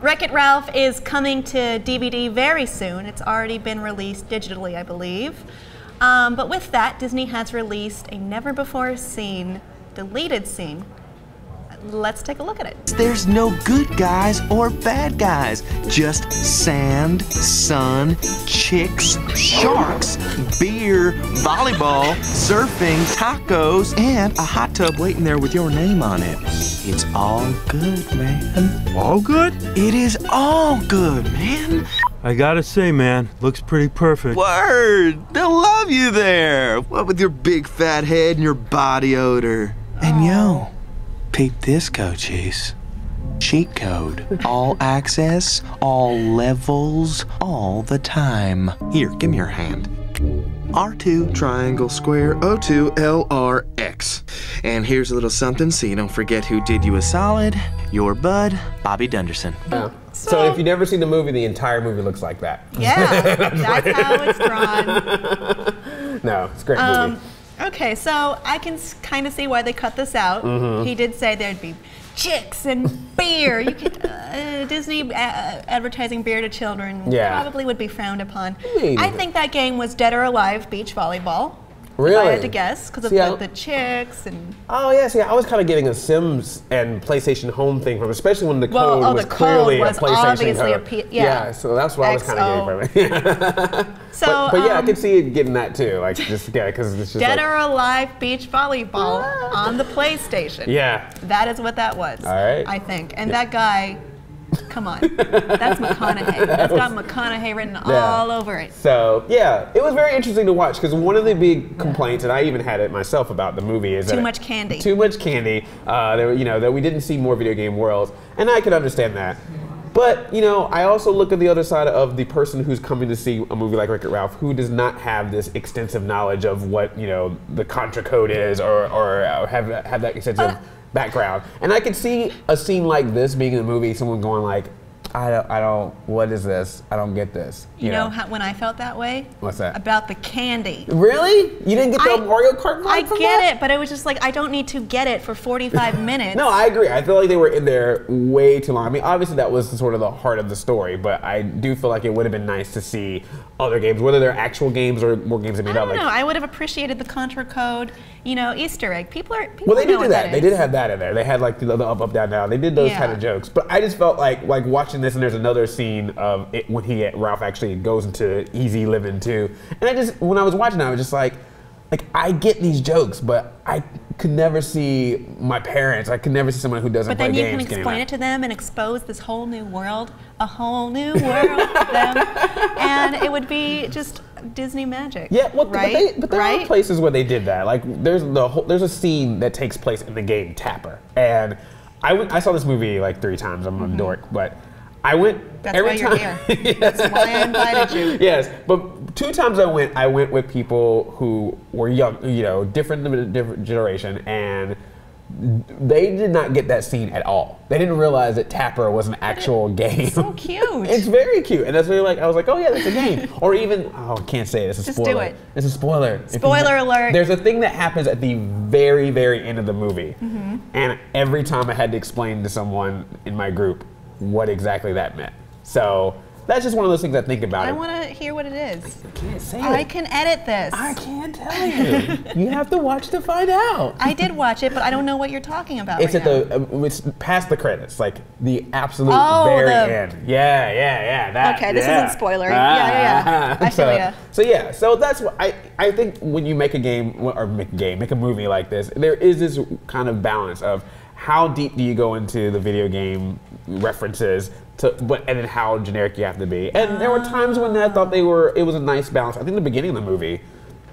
Wreck-It Ralph is coming to DVD very soon. It's already been released digitally, I believe. But with that, Disney has released a never-before-seen deleted scene. Let's take a look at it. There's no good guys or bad guys, just sand, sun, chicks, sharks, beer, volleyball, surfing, tacos, and a hot tub waiting there with your name on it. It's all good, man. All good? It is all good, man. I gotta say, man, looks pretty perfect. Word! They'll love you there. What with your big fat head and your body odor. And yo, peep this, Coaches. Cheat code. All access, all levels, all the time. Here, give me your hand. R2 triangle square O2 LRX. And here's a little something so you don't forget who did you a solid. Your bud, Bobby Dunderson. Yeah. So if you've never seen the movie, the entire movie looks like that. Yeah, that's how it's drawn. No, it's a great movie. Okay, so I can kind of see why they cut this out. He did say there'd be chicks and beer. You could, Disney advertising beer to children probably would be frowned upon. I think that game was Dead or Alive beach volleyball. Really? If I had to guess, because of the chicks and... Oh yeah, see, I was kind of getting a Sims and PlayStation Home thing from, especially when the code was clearly a PlayStation code. Yeah, so that's what I was kind of getting from it. So, but yeah, I could see it getting that too, like just because it's just Dead or Alive beach volleyball on the PlayStation. Yeah, that is what that was. All right, I think, and that guy. Come on, that's McConaughey. That's got McConaughey written all over it. So yeah, it was very interesting to watch because one of the big complaints, and I even had it myself about the movie, is too much candy. Too much candy. That we didn't see more video game worlds, and I could understand that. But I also look at the other side of the person who's coming to see a movie like Wreck-It Ralph, who does not have this extensive knowledge of what the Contra code is, or have that extensive background. And I could see a scene like this being in the movie, someone going like, I don't, what is this? I don't get this. You know when I felt that way? What's that? About the candy. Really? You didn't get the Mario Kart vibe from that? I get it, but it was just like, I don't need to get it for 45 minutes. No, I agree. I feel like they were in there way too long. I mean, obviously that was sort of the heart of the story, but I do feel like it would have been nice to see other games, whether they're actual games or more games that made up. I don't know. I would have appreciated the Contra code, Easter egg. People well, they did do that. Is. They did have that in there. They had like the up, up, down, down. They did those kind of jokes. But I just felt like watching this, and there's another scene of it when Ralph actually goes into easy living too. And when I was watching it, I was just like I get these jokes, but I could never see my parents. I could never see someone who doesn't play games. But then you can explain it to them and expose this whole new world, a whole new world to them, and it would be just Disney magic. Yeah, well, right? But there are places where they did that. Like there's a scene that takes place in the game Tapper, and I saw this movie like 3 times. I'm a dork, but I went That's every why time. You're here. That's why I invited you. Yes, but 2 times I went with people who were young, different generation, and they did not get that scene at all. They didn't realize that Tapper was an actual game. It's so cute. It's very cute, and that's really I was like, oh yeah, that's a game. Or even, I can't say it. It's a spoiler. Just do it. It's a spoiler. Spoiler alert. There's a thing that happens at the very, very end of the movie, and every time I had to explain to someone in my group what exactly that meant. So that's just one of those things I think about. I want to hear what it is. I can't say it. I can edit this. I can't tell you. You have to watch to find out. I did watch it, but I don't know what you're talking about. It's right it's past the credits, like the absolute very end. Yeah. Okay, this isn't spoiler. Yeah. I feel ya. So that's what I think when you make a game or make a movie like this, there is this kind of balance of how deep do you go into the video game references and then how generic you have to be. And there were times when I thought it was a nice balance. I think the beginning of the movie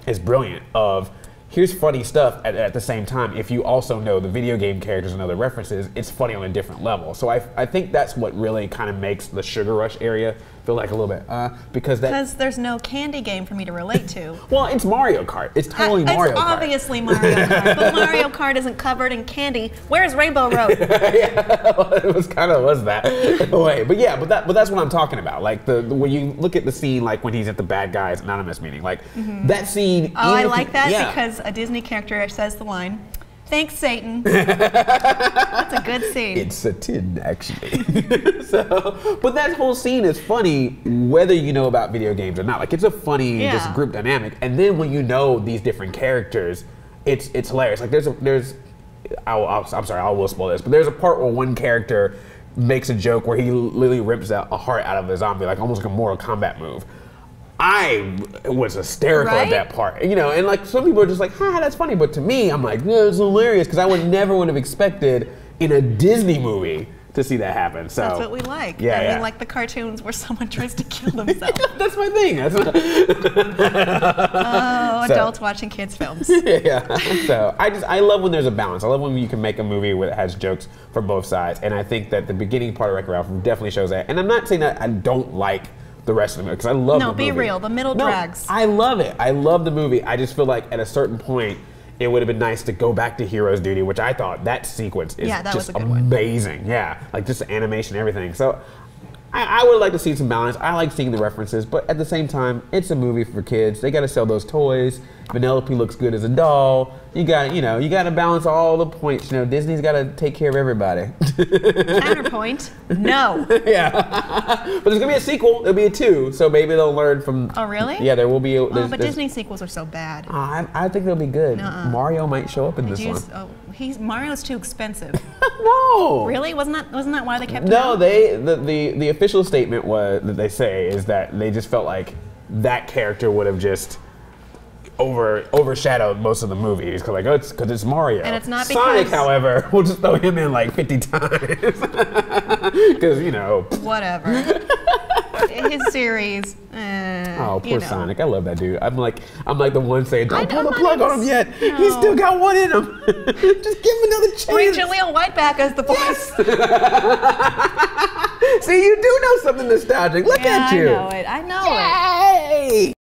is brilliant of here's funny stuff at the same time. If you also know the video game characters and other references, it's funny on a different level. So I think that's what really kind of makes the Sugar Rush area feel like a little bit, because there's no candy game for me to relate to. Well, it's Mario Kart. It's totally Mario Kart. It's obviously Mario Kart, but Mario Kart isn't covered in candy. Where's Rainbow Road? Well, it was that in a way. But yeah, but that's what I'm talking about. Like when you look at the scene, like when he's at the Bad Guys Anonymous meeting, like that scene. Oh, I like that because a Disney character says the line, Thanks, Satan. That's a good scene. It's a 10, actually. But that whole scene is funny whether you know about video games or not. Like, it's a funny just group dynamic. And then when you know these different characters, it's hilarious. Like, I'm sorry, I will spoil this, but there's a part where one character makes a joke where he literally rips out a heart out of a zombie, like almost like a Mortal Kombat move. I was hysterical at that part, you know, and like some people are just like, "Ha, that's funny," but to me, I'm like, "No, it's hilarious," because I would have expected in a Disney movie to see that happen. So that's what we like. Yeah, we like the cartoons where someone tries to kill themselves. That's my thing. Adults watching kids' films. Yeah. So I love when there's a balance. I love when you can make a movie that has jokes from both sides, and I think that the beginning part of Wreck-It Ralph definitely shows that. And I'm not saying that I don't like the rest of the movie, because I love the movie. No, be real. The middle drags. I love it. I love the movie. I just feel like at a certain point, it would have been nice to go back to Hero's Duty, which I thought that sequence is just amazing. Yeah, like just the animation, everything. So I would like to see some balance. I like seeing the references, but at the same time, it's a movie for kids. They got to sell those toys. Vanellope looks good as a doll. You got to balance all the points. You know, Disney's got to take care of everybody. Counterpoint, no. Yeah, but there's gonna be a sequel. There'll be a 2, so maybe they'll learn from. Oh, really? Yeah, there will be. But Disney sequels are so bad. I think they'll be good. Mario might show up in this one. Mario's too expensive. No. Really? Wasn't that why they kept him No, out? the official statement that they say is that they just felt like that character would have just overshadowed most of the movies, because it's Mario. And it's not because Sonic, however, we'll just throw him in like 50 times. Because, you know. Whatever. His series. Oh, poor Sonic. I love that dude. I'm like the one saying, don't pull the plug on him yet. No. He's still got one in him. Just give him another chance. Bring Jaleel White back as the voice. See, you do know something nostalgic. Look at you. I know it.